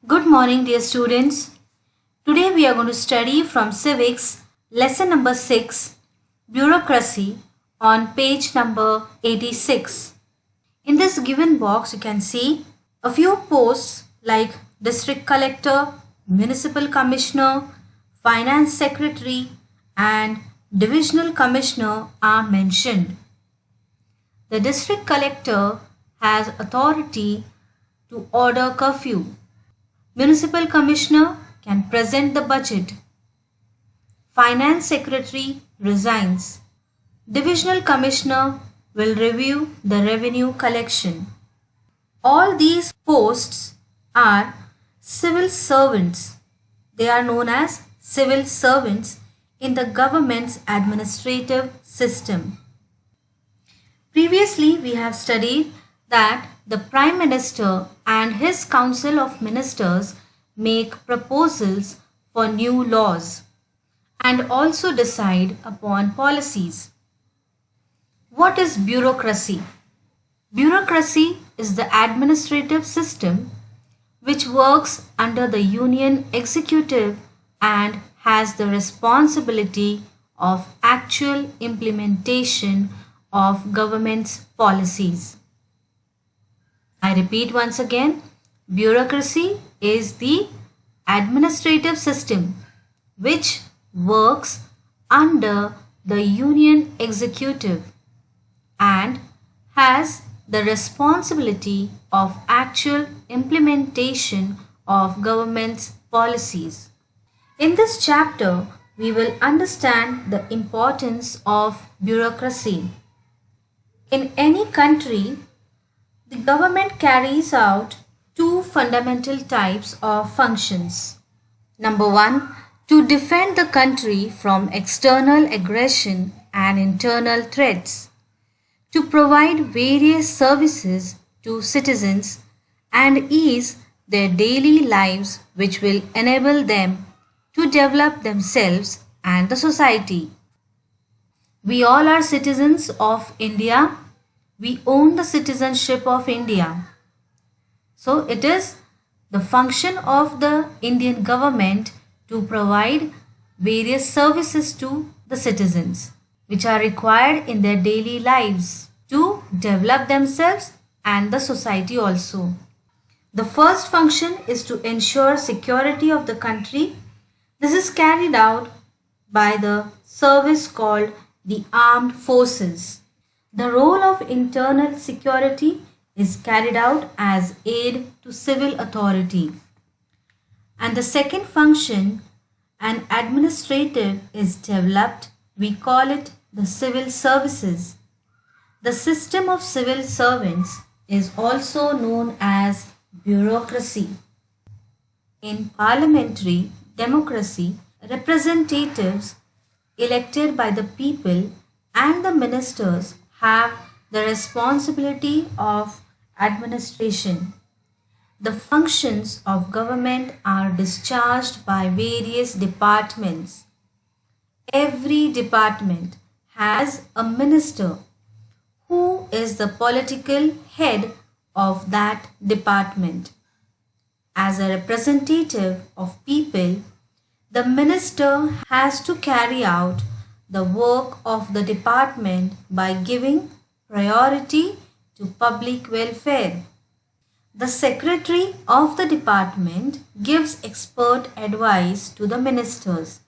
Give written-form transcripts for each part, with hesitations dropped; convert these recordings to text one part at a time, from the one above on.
Good morning, dear students. Today we are going to study from Civics, lesson number 6, Bureaucracy, on page number 86. In this given box, you can see a few posts like District Collector, Municipal Commissioner, Finance Secretary, and Divisional Commissioner are mentioned. The District Collector has authority to order curfew. Municipal Commissioner can present the budget. Finance Secretary resigns. Divisional Commissioner will review the revenue collection. All these posts are civil servants. They are known as civil servants in the government's administrative system. Previously, we have studied that the Prime Minister and his Council of Ministers make proposals for new laws and also decide upon policies. What is bureaucracy? Bureaucracy is the administrative system which works under the Union Executive and has the responsibility of actual implementation of government's policies. I repeat once again, bureaucracy is the administrative system which works under the Union Executive and has the responsibility of actual implementation of government's policies. In this chapter, we will understand the importance of bureaucracy. In any country, the government carries out two fundamental types of functions. Number one, to defend the country from external aggression and internal threats, to provide various services to citizens and ease their daily lives which will enable them to develop themselves and the society. We all are citizens of India. We own the citizenship of India. So it is the function of the Indian government to provide various services to the citizens which are required in their daily lives to develop themselves and the society also. The first function is to ensure security of the country. This is carried out by the service called the armed forces. The role of internal security is carried out as aid to civil authority. And the second function, an administrative, is developed. We call it the civil services. The system of civil servants is also known as bureaucracy. In parliamentary democracy, representatives elected by the people and the ministers have the responsibility of administration. The functions of government are discharged by various departments. Every department has a minister who is the political head of that department. As a representative of people, the minister has to carry out the work of the department by giving priority to public welfare. The secretary of the department gives expert advice to the ministers.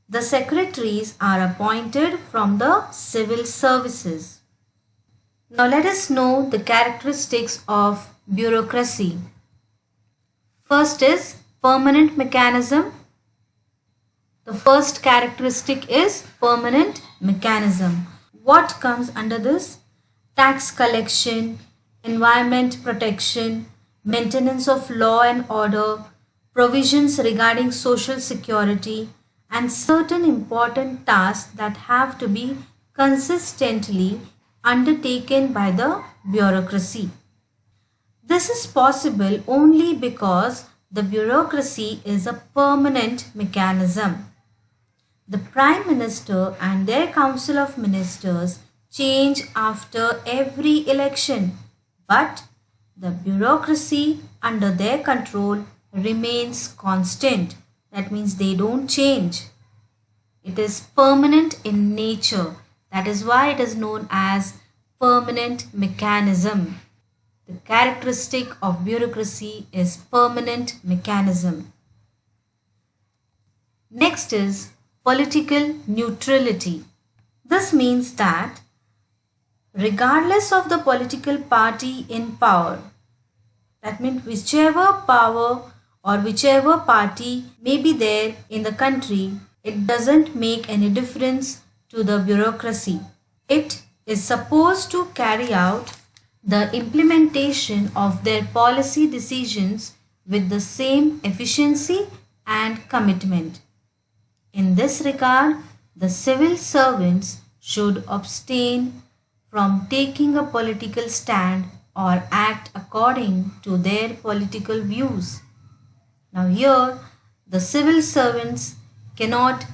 The secretaries are appointed from the civil services. Now let us know the characteristics of bureaucracy. First is permanent mechanism. The first characteristic is permanent mechanism. What comes under this? Tax collection, environment protection, maintenance of law and order, provisions regarding social security, and certain important tasks that have to be consistently undertaken by the bureaucracy. This is possible only because the bureaucracy is a permanent mechanism. The Prime Minister and their Council of Ministers change after every election, but the bureaucracy under their control remains constant. That means they don't change. It is permanent in nature. That is why it is known as permanent mechanism. The characteristic of bureaucracy is permanent mechanism. Next is political neutrality. This means that regardless of the political party in power, that means whichever power or whichever party may be there in the country, it doesn't make any difference to the bureaucracy. It is supposed to carry out the implementation of their policy decisions with the same efficiency and commitment. In this regard, the civil servants should abstain from taking a political stand or act according to their political views. Now here, the civil servants cannot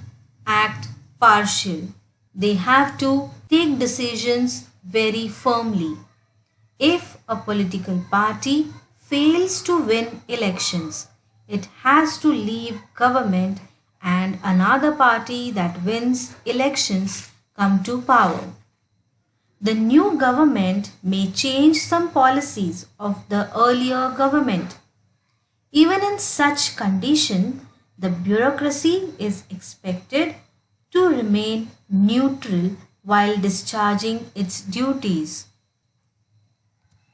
act partial. They have to take decisions very firmly. If a political party fails to win elections, it has to leave government and another party that wins elections come to power. The new government may change some policies of the earlier government. Even in such condition, the bureaucracy is expected to remain neutral while discharging its duties.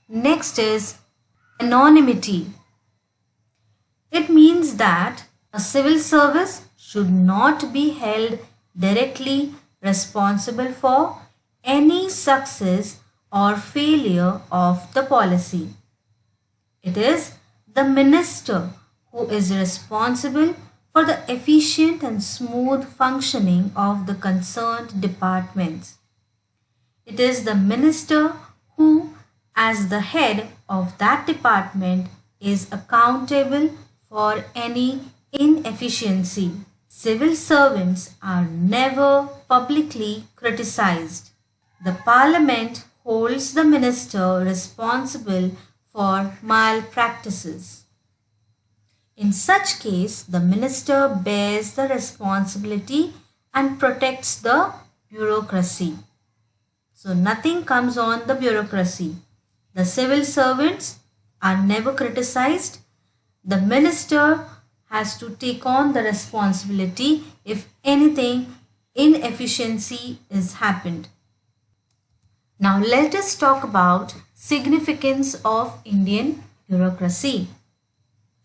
Next is anonymity. It means that a civil service should not be held directly responsible for any success or failure of the policy. It is the minister who is responsible for the efficient and smooth functioning of the concerned departments. It is the minister who, as the head of that department, is accountable for any inefficiency. Civil servants are never publicly criticized. The parliament holds the minister responsible for malpractices. In such case, the minister bears the responsibility and protects the bureaucracy. So nothing comes on the bureaucracy. The civil servants are never criticized. The minister has to take on the responsibility if anything inefficiency is happened. Now let us talk about significance of Indian bureaucracy.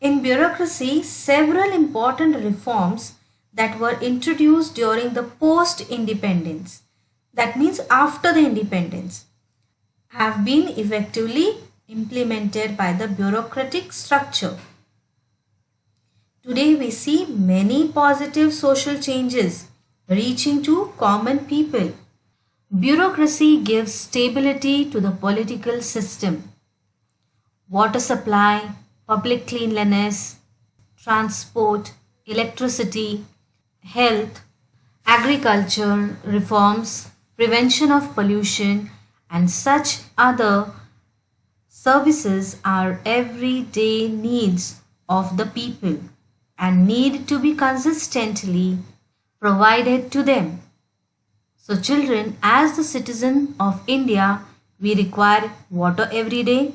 In bureaucracy, several important reforms that were introduced during the post-independence, that means after the independence, have been effectively implemented by the bureaucratic structure. Today we see many positive social changes reaching to common people. Bureaucracy gives stability to the political system. Water supply, public cleanliness, transport, electricity, health, agriculture reforms, prevention of pollution, and such other services are everyday needs of the people and need to be consistently provided to them. So children, as the citizen of India, we require water every day.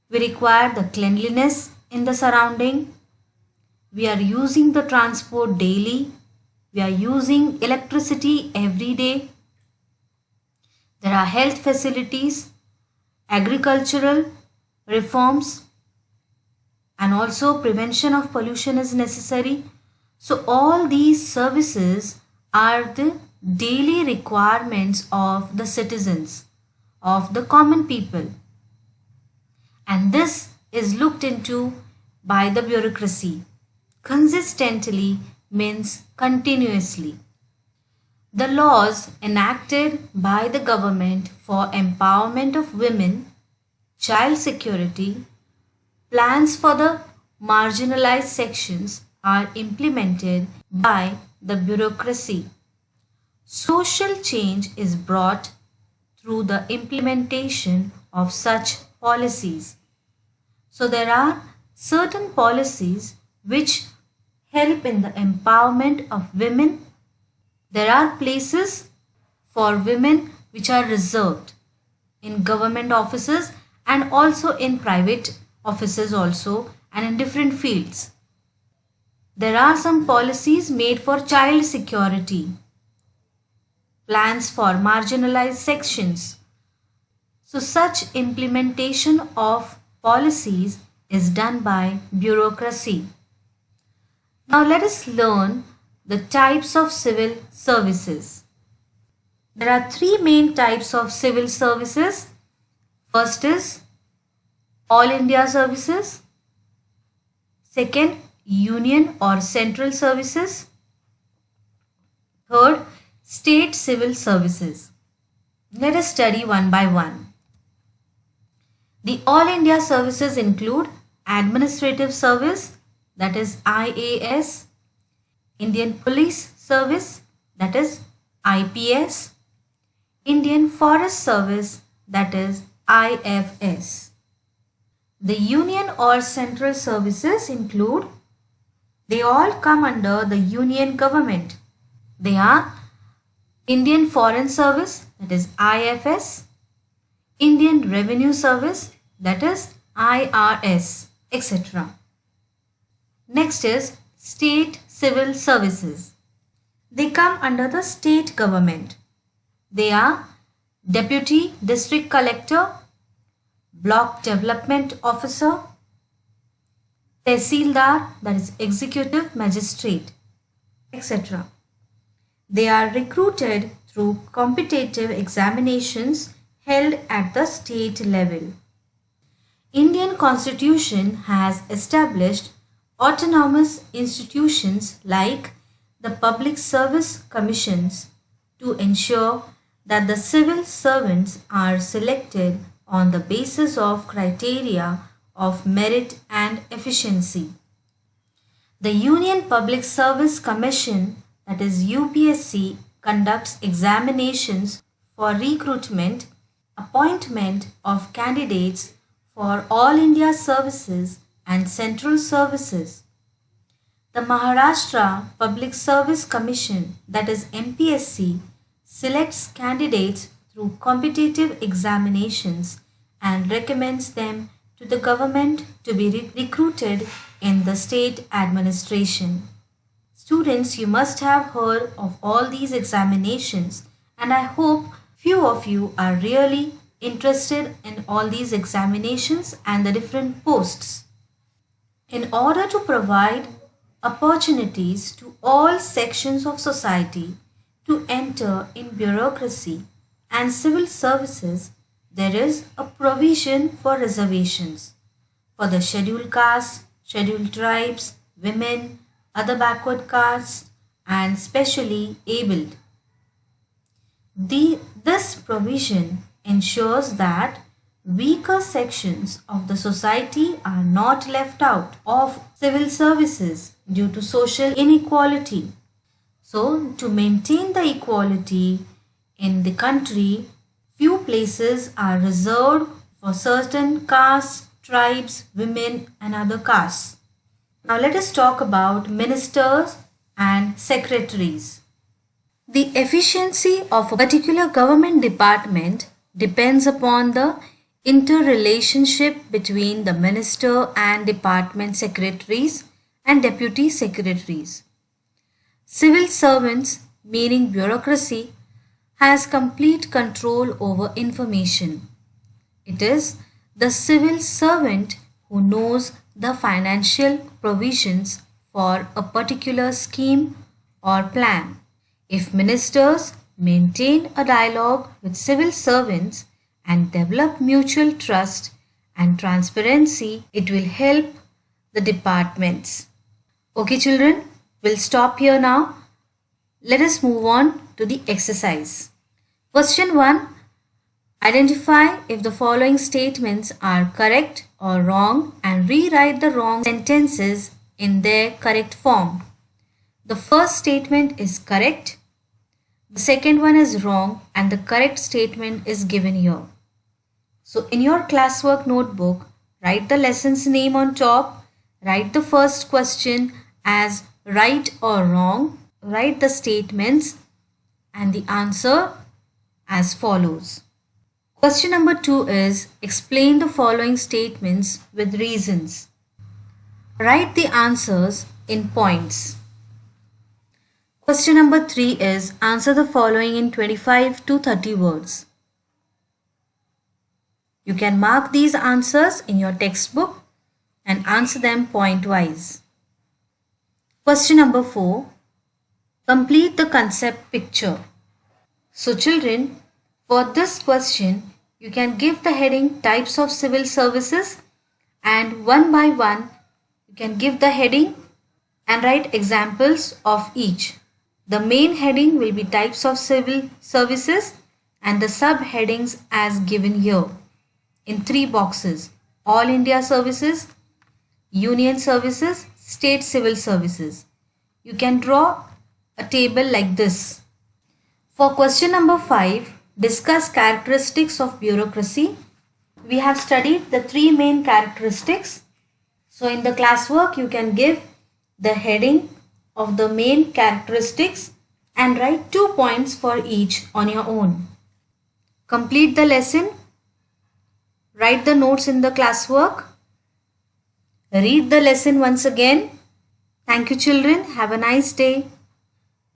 We require the cleanliness in the surrounding. We are using the transport daily. We are using electricity every day. There are health facilities, agricultural reforms, and also prevention of pollution is necessary. So all these services are the daily requirements of the citizens, of the common people. And this is looked into by the bureaucracy. Consistently means continuously. The laws enacted by the government for empowerment of women, child security, plans for the marginalized sections are implemented by the bureaucracy. Social change is brought through the implementation of such policies. So there are certain policies which help in the empowerment of women. There are places for women which are reserved in government offices and also in private offices also and in different fields. There are some policies made for child security, plans for marginalized sections. So such implementation of policies is done by bureaucracy. Now let us learn the types of civil services. There are three main types of civil services. First is All India services. Second, Union or Central services. Third, State civil services. Let us study one by one. The All India services include Administrative Service, that is IAS, Indian Police Service, that is IPS, Indian Forest Service, that is IFS. The Union or Central services include, they all come under the Union government. They are Indian Foreign Service, that is IFS, Indian Revenue Service, that is IRS, etc. Next is State Civil Services. They come under the state government. They are Deputy District Collector, Block Development Officer, Tehsildar, that is Executive Magistrate, etc. They are recruited through competitive examinations held at the state level. Indian Constitution has established autonomous institutions like the Public Service Commissions to ensure that the civil servants are selected on the basis of criteria of merit and efficiency. The Union Public Service Commission, that is UPSC, conducts examinations for recruitment, appointment of candidates for All India services and central services. The Maharashtra Public Service Commission, that is MPSC, selects candidates through competitive examinations and recommends them to the government to be recruited in the state administration. Students, you must have heard of all these examinations, and I hope few of you are really interested in all these examinations and the different posts. In order to provide opportunities to all sections of society to enter in bureaucracy and civil services, there is a provision for reservations for the scheduled castes, scheduled tribes, women, other backward castes, and specially abled. This provision ensures that weaker sections of the society are not left out of civil services due to social inequality. So, to maintain the equality in the country, few places are reserved for certain castes, tribes, women, and other castes. Now, let us talk about ministers and secretaries. The efficiency of a particular government department depends upon the interrelationship between the minister and department secretaries and deputy secretaries. Civil servants, meaning bureaucracy, has complete control over information. It is the civil servant who knows the financial provisions for a particular scheme or plan. If ministers maintain a dialogue with civil servants and develop mutual trust and transparency, it will help the departments. Okay, children, we'll stop here now. Let us move on to the exercise. Question 1. Identify if the following statements are correct or wrong and rewrite the wrong sentences in their correct form. The first statement is correct. The second one is wrong and the correct statement is given here. So in your classwork notebook, write the lesson's name on top Write the first question as right or wrong. Write the statements and the answer as follows. Question number 2 is explain the following statements with reasons. Write the answers in points. Question number 3 is answer the following in 25 to 30 words. You can mark these answers in your textbook and answer them point-wise. Question number 4. Complete the concept picture. So children, for this question, you can give the heading types of civil services and one by one you can give the heading and write examples of each. The main heading will be types of civil services and the subheadings as given here in 3 boxes: All India Services, Union Services, State Civil Services. You can draw a table like this. For question number 5, discuss characteristics of bureaucracy. We have studied the 3 main characteristics. So in the classwork, you can give the heading of the main characteristics and write 2 points for each on your own. Complete the lesson. Write the notes in the classwork. Read the lesson once again. Thank you children. Have a nice day.